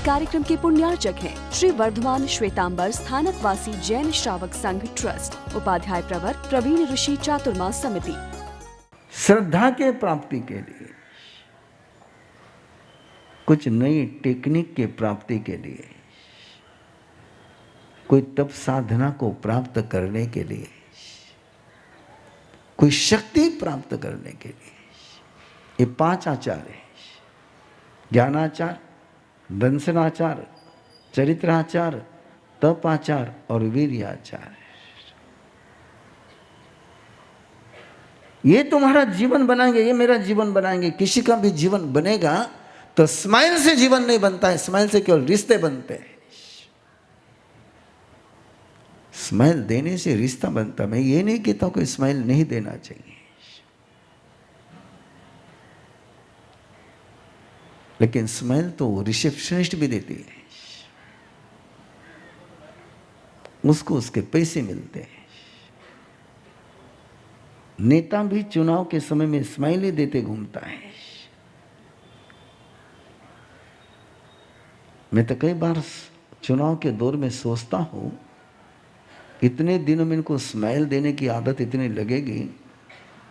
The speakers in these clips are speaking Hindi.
कार्यक्रम के पुण्यार्चक हैं श्री वर्धमान श्वेतांबर स्थानकवासी जैन श्रावक संघ ट्रस्ट, उपाध्याय प्रवर प्रवीण ऋषि चातुर्मास समिति। श्रद्धा के प्राप्ति के लिए, कुछ नई टेक्निक के प्राप्ति के लिए, कोई तप साधना को प्राप्त करने के लिए, कोई शक्ति प्राप्त करने के लिए, ये 5 आचार है: ज्ञानाचार, दंसनाचार, चरित्राचार, तपाचार और वीर्याचार। ये तुम्हारा जीवन बनाएंगे, ये मेरा जीवन बनाएंगे। किसी का भी जीवन बनेगा तो स्माइल से जीवन नहीं बनता है, स्माइल से केवल रिश्ते बनते हैं। स्माइल देने से रिश्ता बनता। मैं ये नहीं कहता कोई स्माइल नहीं देना चाहिए, लेकिन स्माइल तो रिसेप्शनिस्ट भी देती है, उसको उसके पैसे मिलते हैं। नेता भी चुनाव के समय में स्माइल ही देते घूमता है। मैं तो कई बार चुनाव के दौर में सोचता हूं, इतने दिनों में इनको स्माइल देने की आदत इतनी लगेगी,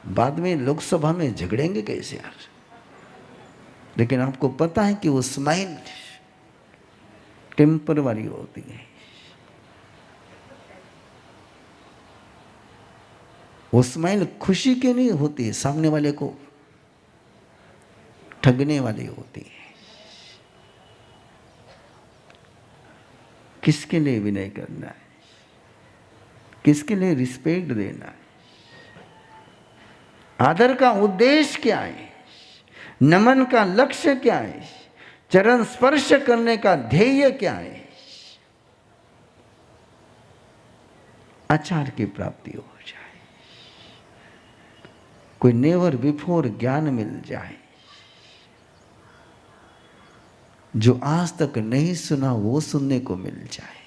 बाद में लोकसभा में झगड़ेंगे कैसे यार। लेकिन आपको पता है कि वो स्माइल टेम्पररी होती है। वो स्माइल खुशी की नहीं होती है, सामने वाले को ठगने वाली होती है। किसके लिए विनय करना है, किसके लिए रिस्पेक्ट देना है, आदर का उद्देश्य क्या है, नमन का लक्ष्य क्या है, चरण स्पर्श करने का ध्येय क्या है, आचार की प्राप्ति हो जाए, कोई नेवर बिफोर ज्ञान मिल जाए, जो आज तक नहीं सुना वो सुनने को मिल जाए,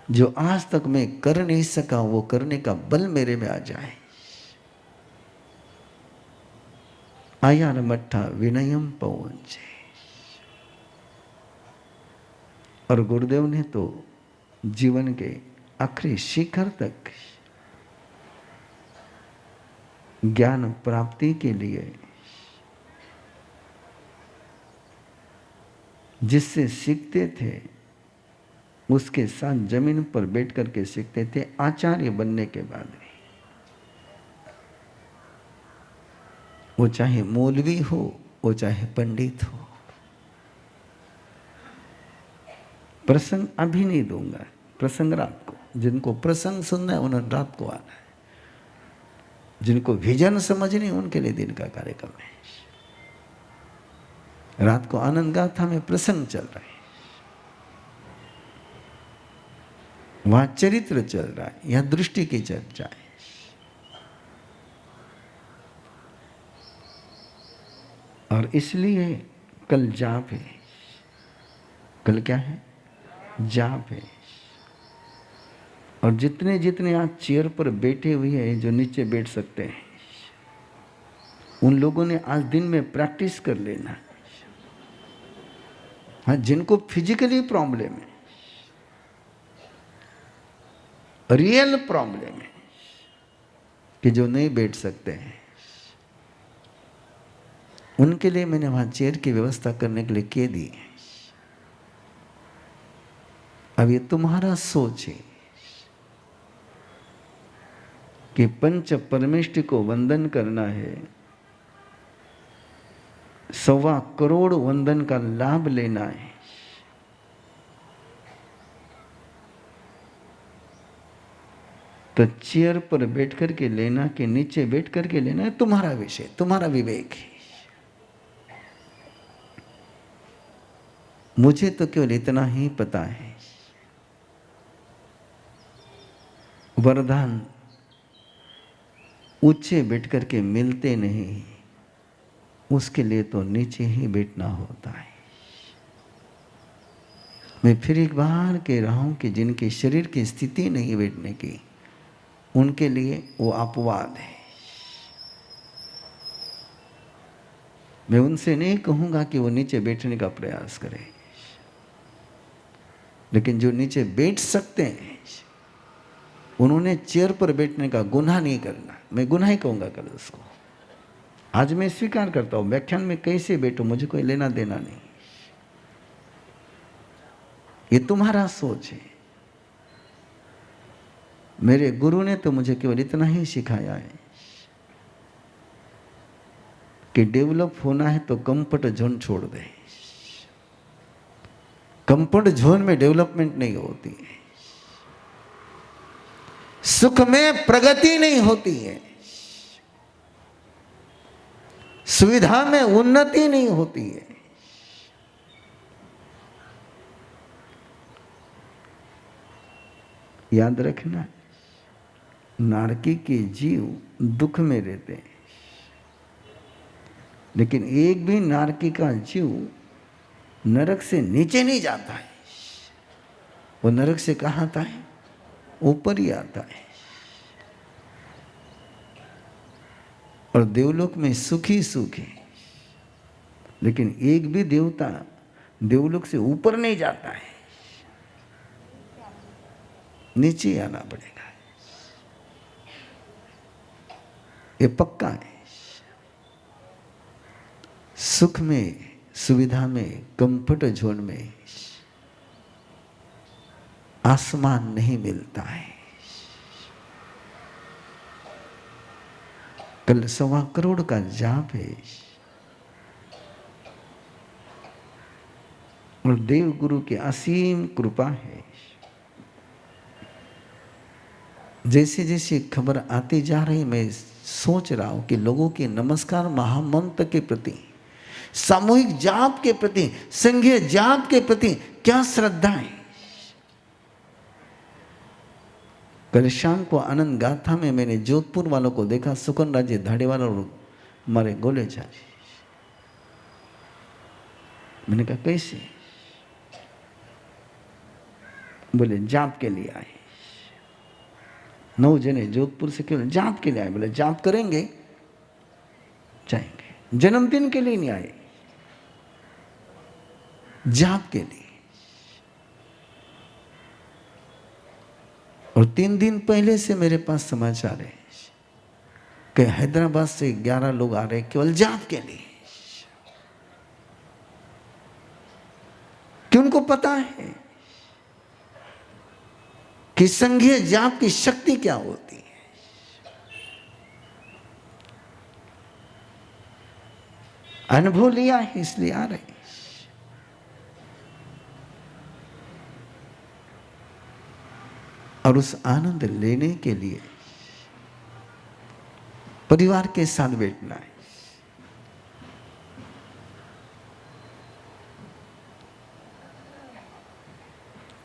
जो आज तक मैं कर नहीं सका वो करने का बल मेरे में आ जाए। आयान मट्ठा विनयम पहुंचे। और गुरुदेव ने तो जीवन के आखिरी शिखर तक ज्ञान प्राप्ति के लिए जिससे सीखते थे उसके साथ जमीन पर बैठ करके सीखते थे, आचार्य बनने के बाद भी। वो चाहे मौलवी हो, वो चाहे पंडित हो। प्रसंग अभी नहीं दूंगा, प्रसंग रात को। जिनको प्रसंग सुनना है उन्हें रात को आना है, जिनको विजन समझनी उनके लिए दिन का कार्यक्रम है। रात को आनंद गाथा में प्रसंग चल रहे हैं, वहां चरित्र चल रहा है, यहां दृष्टि की चर्चा है। और इसलिए कल जाप है। कल क्या है? जाप है। और जितने जितने आज चेयर पर बैठे हुए हैं, जो नीचे बैठ सकते हैं, उन लोगों ने आज दिन में प्रैक्टिस कर लेना है। हाँ, जिनको फिजिकली प्रॉब्लम है, रियल प्रॉब्लम है कि जो नहीं बैठ सकते हैं, उनके लिए मैंने वहां चेयर की व्यवस्था करने के लिए कह दी। अब ये तुम्हारा सोच है कि पंच परमेष्टि को वंदन करना है, 1.25 करोड़ वंदन का लाभ लेना है। तो चेयर पर बैठ कर के लेना कि नीचे बैठ कर के लेना है तुम्हारा विषय, तुम्हारा विवेक है। मुझे तो केवल इतना ही पता है, वरदान ऊंचे बैठ कर के मिलते नहीं, उसके लिए तो नीचे ही बैठना होता है। मैं फिर एक बार कह रहा हूं कि जिनके शरीर की स्थिति नहीं बैठने की, उनके लिए वो अपवाद है। मैं उनसे नहीं कहूंगा कि वो नीचे बैठने का प्रयास करें, लेकिन जो नीचे बैठ सकते हैं उन्होंने चेयर पर बैठने का गुनाह नहीं करना। मैं गुनाह ही कहूंगा कल उसको। आज मैं स्वीकार करता हूं, व्याख्यान में कैसे बैठो मुझे कोई लेना देना नहीं, ये तुम्हारा सोच है। मेरे गुरु ने तो मुझे केवल इतना ही सिखाया है कि डेवलप होना है तो कंफर्ट जोन छोड़ दे। कंफर्ट जोन में डेवलपमेंट नहीं होती है, सुख में प्रगति नहीं होती है, सुविधा में उन्नति नहीं होती है। याद रखना, नारकी के जीव दुख में रहते हैं, लेकिन एक भी नारकी का जीव नरक से नीचे नहीं जाता है। वो नरक से कहाँ आता है? ऊपर ही आता है। और देवलोक में सुख ही सुख है, लेकिन एक भी देवता देवलोक से ऊपर नहीं जाता है, नीचे आना पड़ेगा। ये पक्का है। सुख में, सुविधा में, कंफर्ट जोन में आसमान नहीं मिलता है। कल 1.25 करोड़ का जाप है और देव गुरु की असीम कृपा है। जैसे जैसे खबर आती जा रही, मैं सोच रहा हूं कि लोगों के नमस्कार महामंत्र के प्रति, सामूहिक जाप के प्रति, संघीय जाप के प्रति क्या श्रद्धा है। कल शाम को आनंद गाथा में मैंने जोधपुर वालों को देखा, सुकन राज्य धाड़ेवाला और हमारे गोले चाची। मैंने कहा कैसे? बोले जाप के लिए आए। 9 जने जोधपुर से केवल जाप के लिए आए। बोले जाप करेंगे जाएंगे, जन्मदिन के लिए नहीं आए, जाप के लिए। और 3 दिन पहले से मेरे पास समाचार है कि हैदराबाद से 11 लोग आ रहे केवल जाप के लिए, कि उनको पता है कि संघीय जाप की शक्ति क्या होती है। अनुभव लिया है इसलिए आ रहे हैं। और उस आनंद लेने के लिए परिवार के साथ बैठना है।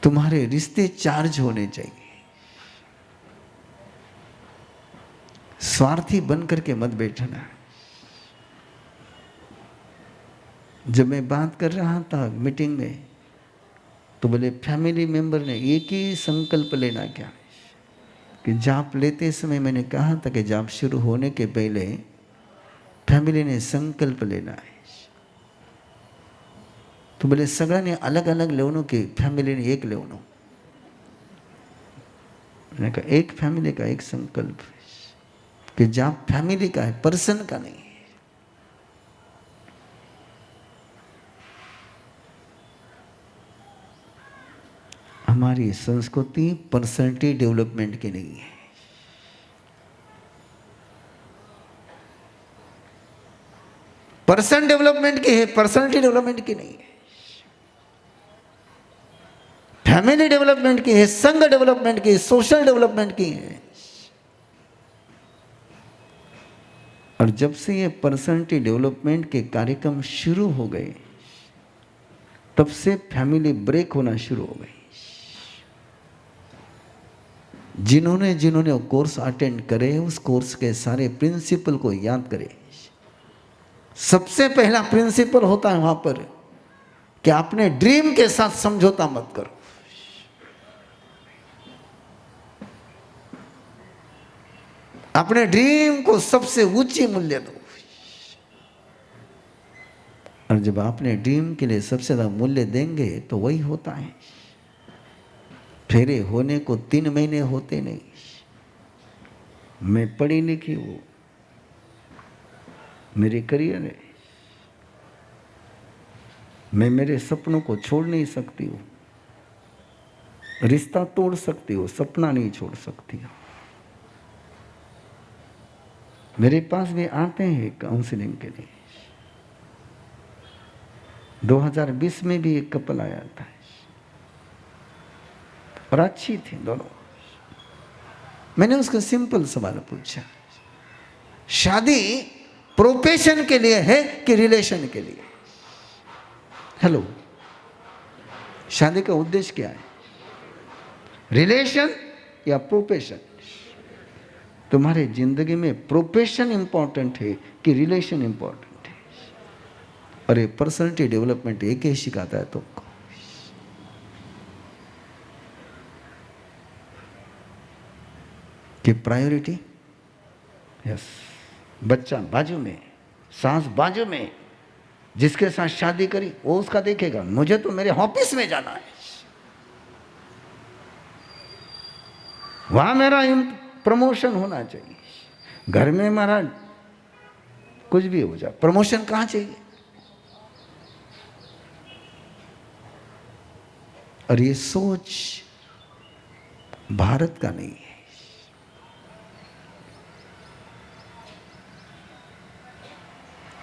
तुम्हारे रिश्ते चार्ज होने चाहिए। स्वार्थी बनकर के मत बैठना। जब मैं बात कर रहा था मीटिंग में, तो बोले फैमिली मेंबर ने एक ही संकल्प लेना क्या, कि जाप लेते समय मैंने कहा था कि जाप शुरू होने के पहले फैमिली ने संकल्प लेना है। तो बोले सगळ्यांनी अलग अलग लेवनों की, फैमिली ने एक लेवनों। मैंने कहा एक फैमिली का एक संकल्प कि जाप फैमिली का है, पर्सन का नहीं है। हमारी संस्कृति पर्सनैलिटी डेवलपमेंट की नहीं है। पर्सन डेवलपमेंट की है, पर्सनैलिटी डेवलपमेंट की नहीं है। फैमिली डेवलपमेंट की है, संघ डेवलपमेंट की, सोशल डेवलपमेंट की है। और जब से ये पर्सनैलिटी डेवलपमेंट के कार्यक्रम शुरू हो गए, तब से फैमिली ब्रेक होना शुरू हो गई। जिन्होंने जिन्होंने वो कोर्स अटेंड करे, उस कोर्स के सारे प्रिंसिपल को याद करें। सबसे पहला प्रिंसिपल होता है वहां पर कि अपने ड्रीम के साथ समझौता मत करो। अपने ड्रीम को सबसे ऊंची मूल्य दो। और जब अपने ड्रीम के लिए सबसे ज़्यादा मूल्य देंगे तो वही होता है। फेरे होने को 3 महीने होते नहीं। मैं पढ़ी लिखी हूँ, मेरी करियर है, मैं मेरे सपनों को छोड़ नहीं सकती हूँ। रिश्ता तोड़ सकती हो, सपना नहीं छोड़ सकती हो। मेरे पास भी आते हैं काउंसलिंग के लिए। 2020 में भी एक कपल आया था और अच्छी थी दोनों। मैंने उसका सिंपल सवाल पूछा, शादी प्रोफेशन के लिए है कि रिलेशन के लिए? हेलो, शादी का उद्देश्य क्या है? रिलेशन या प्रोफेशन? तुम्हारे जिंदगी में प्रोफेशन इंपॉर्टेंट है कि रिलेशन इंपॉर्टेंट है? और ये पर्सनालिटी डेवलपमेंट एक ही सिखाता है तुमको। कि प्रायोरिटी, यस, बच्चा बाजू में, सास बाजू में, जिसके साथ शादी करी वो उसका देखेगा, मुझे तो मेरे ऑफिस में जाना है, वहां मेरा प्रमोशन होना चाहिए। घर में मेरा कुछ भी हो जाए, प्रमोशन कहां चाहिए? और ये सोच भारत का नहीं है।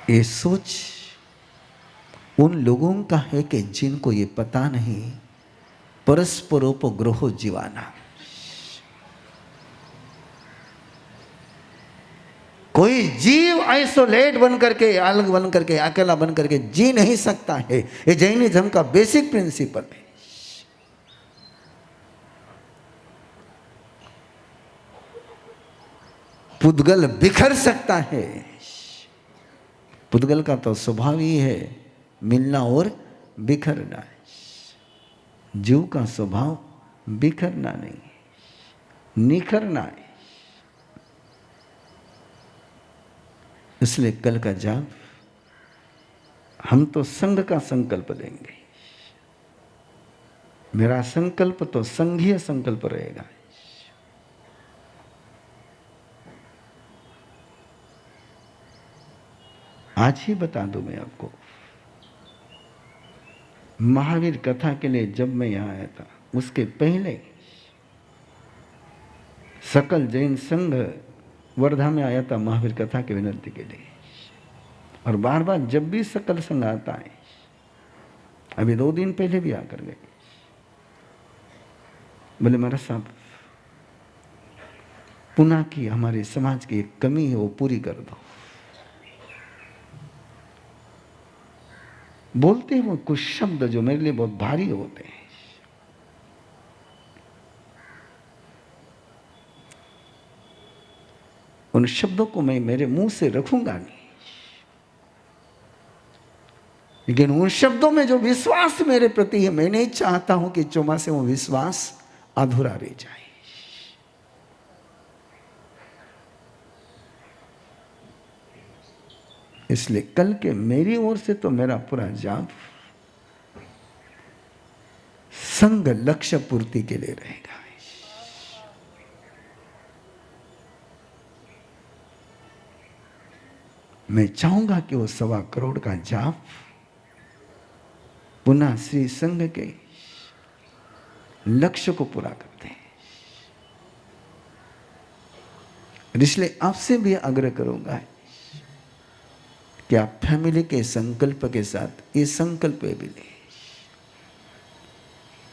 ये सोच उन लोगों का है कि जिनको ये पता नहीं, परस्परोपग्रहो जीवाना। कोई जीव आइसोलेट बन करके, अलग बन करके, अकेला बन करके जी नहीं सकता है। ये जैनिज्म का बेसिक प्रिंसिपल है। पुद्गल बिखर सकता है, पुद्गल का तो स्वभाव ही है मिलना और बिखरना। जीव का स्वभाव बिखरना नहीं, निखरना है। इसलिए कल का जाप हम तो संघ का संकल्प लेंगे। मेरा संकल्प तो संघीय संकल्प रहेगा। आज ही बता दूं मैं आपको, महावीर कथा के लिए जब मैं यहां आया था, उसके पहले सकल जैन संघ वर्धा में आया था महावीर कथा की विनती के लिए। और बार बार जब भी सकल संघ आता है, अभी 2 दिन पहले भी आकर गए, बोले महाराज साहब, पुनः की हमारे समाज की एक कमी है वो पूरी कर दो। बोलते हैं वो कुछ शब्द जो मेरे लिए बहुत भारी होते हैं। उन शब्दों को मैं मेरे मुंह से रखूंगा नहीं, लेकिन उन शब्दों में जो विश्वास मेरे प्रति है, मैं नहीं चाहता हूं कि चौमा से वो विश्वास अधूरा रह जाए। इसलिए कल के मेरी ओर से तो मेरा पूरा जाप संग लक्ष्य पूर्ति के लिए रहेगा। मैं चाहूंगा कि वो 1.25 करोड़ का जाप पुनः श्री संघ के लक्ष्य को पूरा करते हैं। इसलिए आपसे भी आग्रह करूंगा कि आप फैमिली के संकल्प के साथ ये संकल्प भी लें।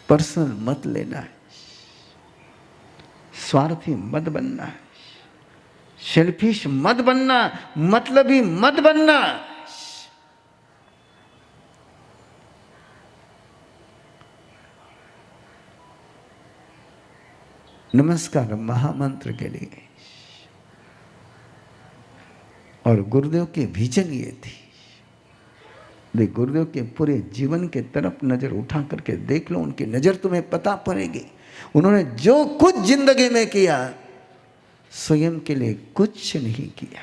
पर्सनल मत लेना है, स्वार्थी मत बनना है, सेल्फिश मत बनना, मतलबी मत बनना। नमस्कार महामंत्र के लिए। और गुरुदेव के विजन ये थी। देख, गुरुदेव के पूरे जीवन के तरफ नजर उठा करके देख लो, उनकी नजर तुम्हें पता पड़ेगी। उन्होंने जो कुछ जिंदगी में किया, स्वयं के लिए कुछ नहीं किया।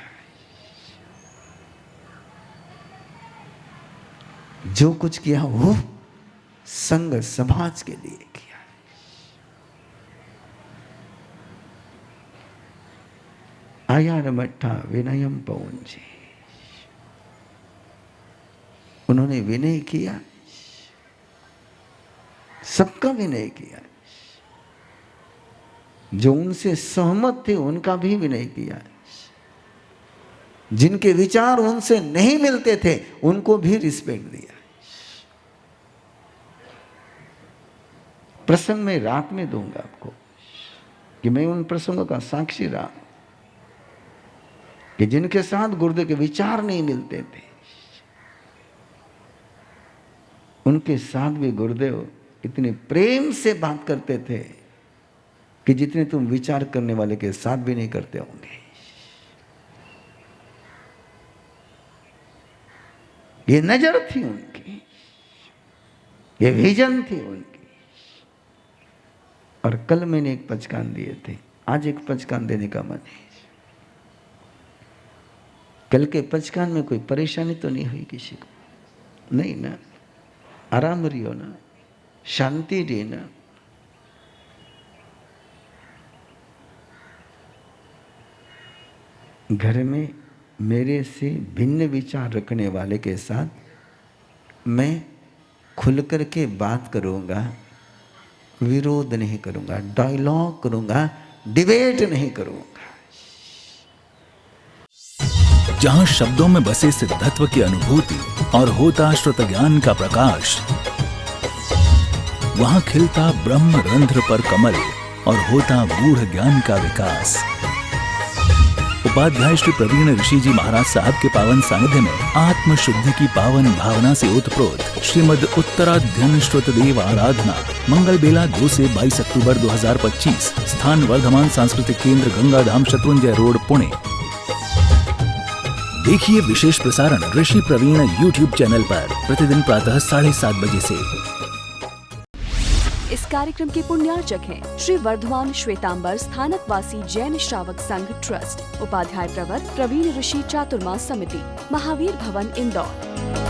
जो कुछ किया वो संघ समाज के लिए किया। आयार मठा विनयम पवंजी, उन्होंने विनय किया, सबका विनय किया। जो उनसे सहमत थे उनका भी विनय किया। जिनके विचार उनसे नहीं मिलते थे उनको भी रिस्पेक्ट दिया। प्रसंग में रात में दूंगा आपको कि मैं उन प्रसंगों का साक्षी रहा कि जिनके साथ गुरुदेव के विचार नहीं मिलते थे उनके साथ भी गुरुदेव इतने प्रेम से बात करते थे कि जितने तुम विचार करने वाले के साथ भी नहीं करते होंगे। ये नजर थी उनकी, ये विजन थी उनकी। और कल मैंने एक पचकान दिए थे, आज एक पचकान देने का मन है। कल के पचकान में कोई परेशानी तो नहीं हुई किसी को? नहीं ना? आराम रहियो ना, शांति रही ना। घर में मेरे से भिन्न विचार रखने वाले के साथ मैं खुल कर के बात करूंगा, विरोध नहीं करूंगा, डायलॉग करूंगा, डिबेट नहीं करूंगा। जहां शब्दों में बसे सिद्धत्व की अनुभूति और होता श्रुत ज्ञान का प्रकाश, वहां खिलता ब्रह्म रंध्र पर कमल और होता गूढ़ ज्ञान का विकास। उपाध्याय श्री प्रवीण ऋषि जी महाराज साहब के पावन सानिध्य में आत्म शुद्धि की पावन भावना से ओतप्रोत श्रीमद उत्तराध्ययन श्रुत देव आराधना मंगल बेला 2 से 22 अक्टूबर 2025, स्थान वर्धमान सांस्कृतिक केंद्र गंगाधाम शत्रुंजय रोड, पुणे। देखिए विशेष प्रसारण ऋषि प्रवीण YouTube चैनल पर प्रतिदिन प्रातः 7:30 बजे से। इस कार्यक्रम के पुण्यार्चक हैं श्री वर्धमान श्वेतांबर स्थानकवासी जैन श्रावक संघ ट्रस्ट, उपाध्याय प्रवर प्रवीण ऋषि चातुर्मास समिति, महावीर भवन, इंदौर।